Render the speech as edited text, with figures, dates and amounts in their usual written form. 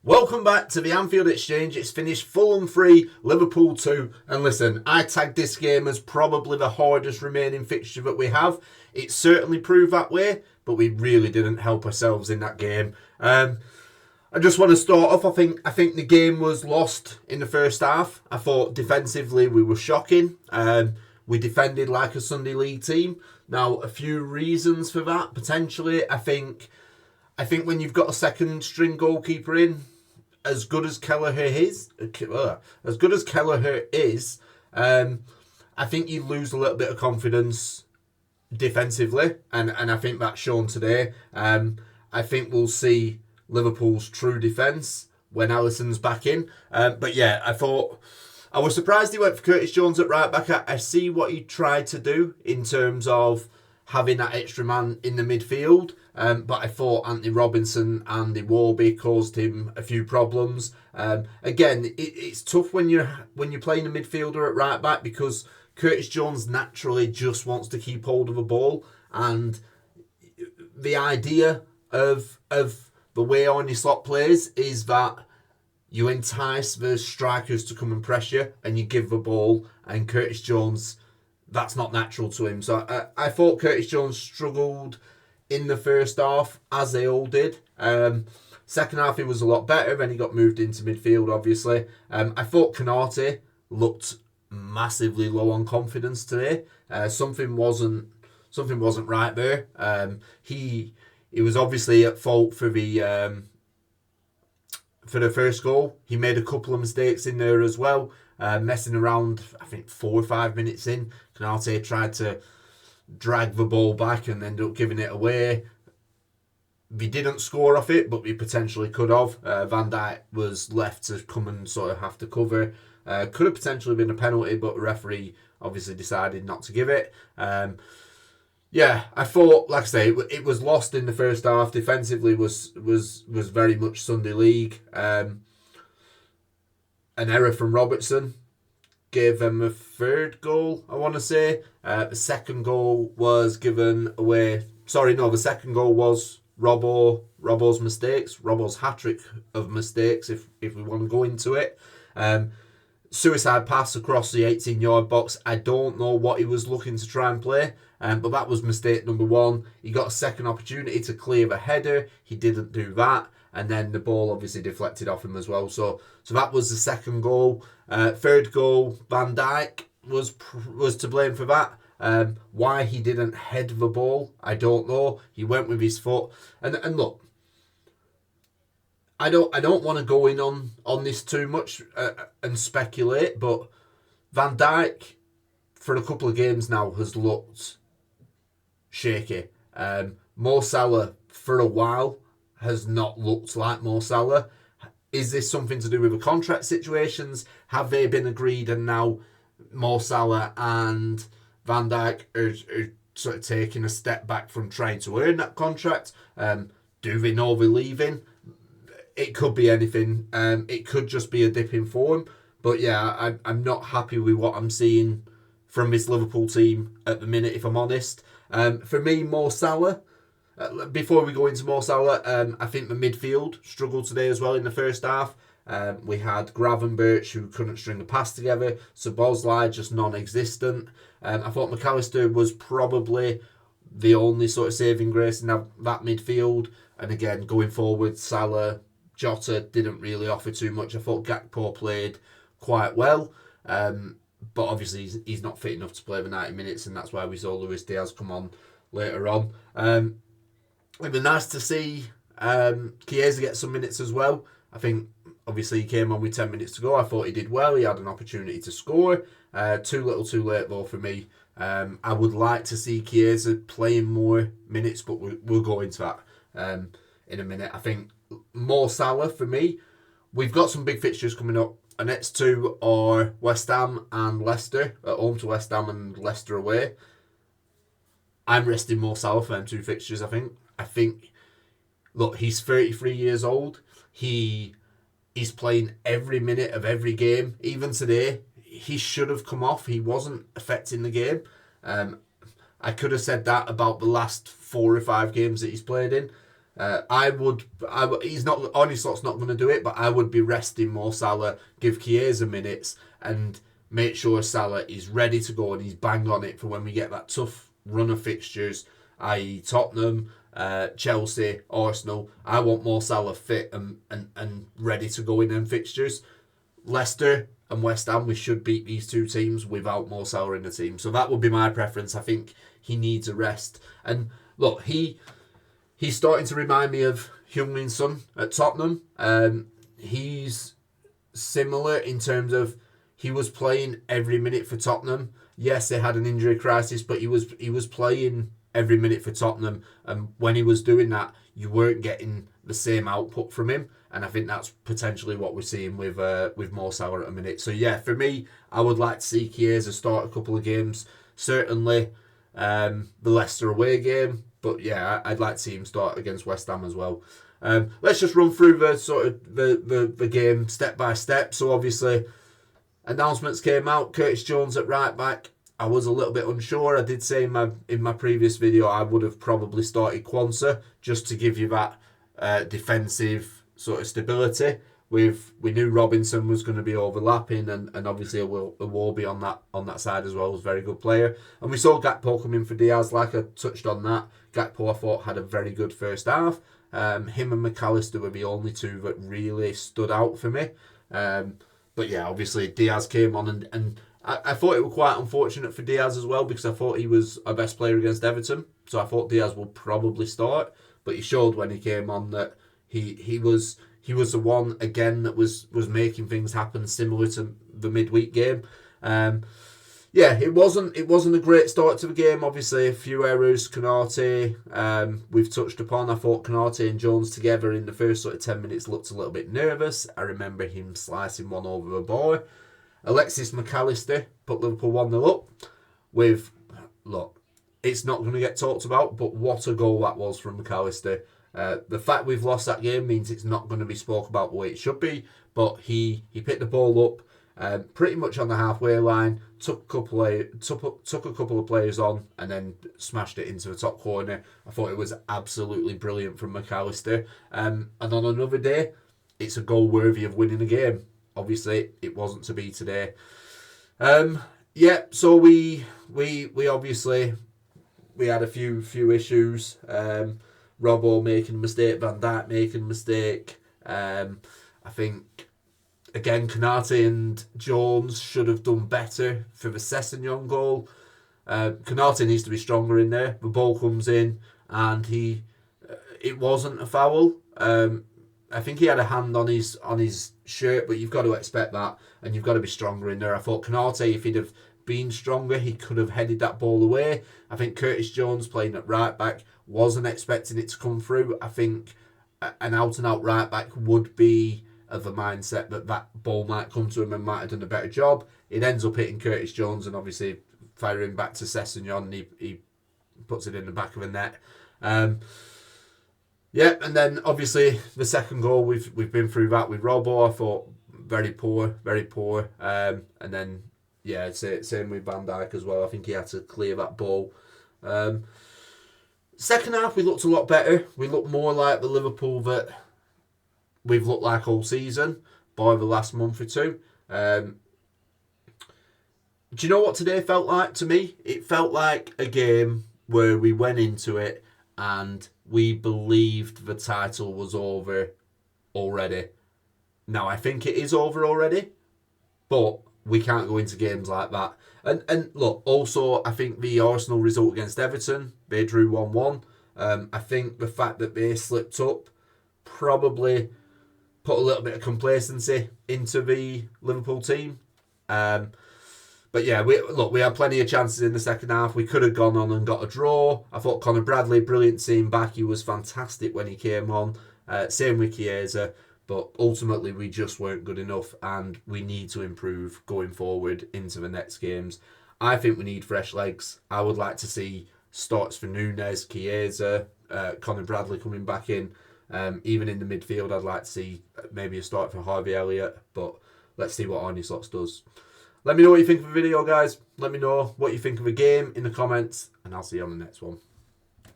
Welcome back to the Anfield Exchange. It's finished Fulham 3, Liverpool 2. And listen, I tagged this game as probably the hardest remaining fixture that we have. It certainly proved that way, but we really didn't help ourselves in that game. I just want to start off. I think the game was lost in the first half. I thought defensively we were shocking. We defended like a Sunday League team. Now, a few reasons for that, potentially. I think when you've got a second string goalkeeper in, as good as Kelleher is, I think you lose a little bit of confidence defensively, and I think that's shown today. I think we'll see Liverpool's true defence when Alisson's back in. But yeah, I was surprised he went for Curtis Jones at right back. I see what he tried to do in terms of having that extra man in the midfield. But I thought Anthony Robinson and Iwobi caused him a few problems. Again, it's tough when you're playing a midfielder at right back because Curtis Jones naturally just wants to keep hold of a ball, and the idea of the way on your slot plays is that you entice the strikers to come and pressure, and you give the ball. And Curtis Jones, that's not natural to him. So I thought Curtis Jones struggled in the first half, as they all did. Second half, he was a lot better, then he got moved into midfield, obviously. I thought Konate looked massively low on confidence today. Something wasn't right there. He was obviously at fault for the first goal. He made a couple of mistakes in there as well. Messing around, I think 4 or 5 minutes in, Konate tried to drag the ball back and ended up giving it away. We didn't score off it, but we potentially could have. Van Dijk was left to come and sort of have to cover. Could have potentially been a penalty, but the referee obviously decided not to give it. Yeah, I thought, like I say, it was lost in the first half. Defensively was very much Sunday League. An error from Robertson gave them a third goal, I want to say. The second goal was given away. The second goal was Robbo's mistakes. Robbo's hat-trick of mistakes, if we want to go into it. Suicide pass across the 18-yard box. I don't know what he was looking to try and play, but that was mistake number one. He got a second opportunity to clear the header. He didn't do that. And then the ball obviously deflected off him as well. So that was the second goal. Third goal, Van Dijk was to blame for that. Why he didn't head the ball, I don't know. He went with his foot. And look, I don't want to go in on this too much and speculate, but Van Dijk for a couple of games now has looked shaky. Mo Salah for a while has not looked like Mo Salah. Is this something to do with the contract situations? Have they been agreed and now Mo Salah and Van Dijk are sort of taking a step back from trying to earn that contract? Do they know they're leaving? It could be anything. It could just be a dip in form. But yeah, I'm not happy with what I'm seeing from this Liverpool team at the minute, if I'm honest. For me, Mo Salah, before we go into Mo Salah, I think the midfield struggled today as well in the first half. We had Gravenberch, who couldn't string a pass together. Szoboszlai, just non-existent. I thought McAllister was probably the only sort of saving grace in that midfield. And again, going forward, Salah, Jota didn't really offer too much. I thought Gakpo played quite well. But obviously, he's not fit enough to play the 90 minutes, and that's why we saw Luis Diaz come on later on. It'd be nice to see Chiesa get some minutes as well. I think, obviously, he came on with 10 minutes to go. I thought he did well. He had an opportunity to score. Too little, too late, though, for me. I would like to see Chiesa playing more minutes, but we'll go into that in a minute. I think Mo Salah, for me, we've got some big fixtures coming up. Our next two are West Ham and Leicester. At home to West Ham and Leicester away. I'm resting Mo Salah for them two fixtures, I think, look, he's 33 years old. He's playing every minute of every game. Even today, he should have come off. He wasn't affecting the game. I could have said that about the last 4 or 5 games that he's played in. He's not. Arne Slot's not going to do it, but I would be resting Mo Salah, give Chiesa minutes, and make sure Salah is ready to go and he's bang on it for when we get that tough run of fixtures, i.e. Tottenham, Chelsea, Arsenal. I want Mo Salah fit and ready to go in them fixtures. Leicester and West Ham, we should beat these two teams without Mo Salah in the team. So that would be my preference. I think he needs a rest. And look, he's starting to remind me of Heung-min Son at Tottenham. He's similar in terms of he was playing every minute for Tottenham. Yes, they had an injury crisis, but he was playing every minute for Tottenham. And when he was doing that, you weren't getting the same output from him. And I think that's potentially what we're seeing with Mo Salah at a minute. So yeah, for me, I would like to see Chiesa start a couple of games. Certainly the Leicester away game. But yeah, I'd like to see him start against West Ham as well. Let's just run through the sort of the game step by step. So obviously, announcements came out. Curtis Jones at right back. I was a little bit unsure. I did say in my previous video I would have probably started Quansah just to give you that defensive sort of stability. We knew Robinson was going to be overlapping, and obviously Iwobi on that side as well was a very good player. And we saw Gakpo come in for Diaz, like I touched on that. Gakpo, I thought, had a very good first half. Him and McAllister were the only two that really stood out for me. But yeah, obviously Diaz came on, and I thought it was quite unfortunate for Diaz as well, because I thought he was our best player against Everton. So I thought Diaz would probably start, but he showed when he came on that he was the one again that was making things happen, similar to the midweek game. Yeah, it wasn't a great start to the game. Obviously, a few errors. Konate, we've touched upon. I thought Konate and Jones together in the first sort of 10 minutes looked a little bit nervous. I remember him slicing one over the bar. Alexis McAllister put Liverpool 1-0 up with, look, it's not going to get talked about, but what a goal that was from McAllister. The fact we've lost that game means it's not going to be spoke about the way it should be, but he picked the ball up pretty much on the halfway line, took a couple of players on, and then smashed it into the top corner. I thought it was absolutely brilliant from McAllister. And on another day, it's a goal worthy of winning a game. Obviously, it wasn't to be today. Yeah, so we obviously we had a few issues. Robbo making a mistake, Van Dijk making a mistake. I think, again, Konate and Jones should have done better for the Sessegnon goal. Konate needs to be stronger in there. The ball comes in and it wasn't a foul. I think he had a hand on his shirt, but you've got to expect that, and you've got to be stronger in there. I thought Konate, if he'd have been stronger, he could have headed that ball away. I think Curtis Jones, playing at right back, wasn't expecting it to come through. I think an out-and-out right back would be of the mindset that ball might come to him and might have done a better job. It ends up hitting Curtis Jones and obviously firing back to Sessegnon, and he puts it in the back of the net. Yeah, and then obviously the second goal, we've been through that with Robbo. I thought very poor. And then yeah, same with Van Dijk as well. I think he had to clear that ball. Second half, we looked a lot better. We looked more like the Liverpool that we've looked like all season, by the last month or two. Do you know what today felt like to me? It felt like a game where we went into it and we believed the title was over already. Now, I think it is over already, but we can't go into games like that. And look, also, I think the Arsenal result against Everton, they drew 1-1. I think the fact that they slipped up probably put a little bit of complacency into the Liverpool team. But yeah, we had plenty of chances in the second half. We could have gone on and got a draw. I thought Conor Bradley, brilliant seeing back. He was fantastic when he came on. Same with Chiesa. But ultimately, we just weren't good enough, and we need to improve going forward into the next games. I think we need fresh legs. I would like to see starts for Nunes, Chiesa, Conor Bradley coming back in. Even in the midfield, I'd like to see maybe a start for Harvey Elliott. But let's see what Arne Slot does. Let me know what you think of the video, guys. Let me know what you think of the game in the comments, and I'll see you on the next one.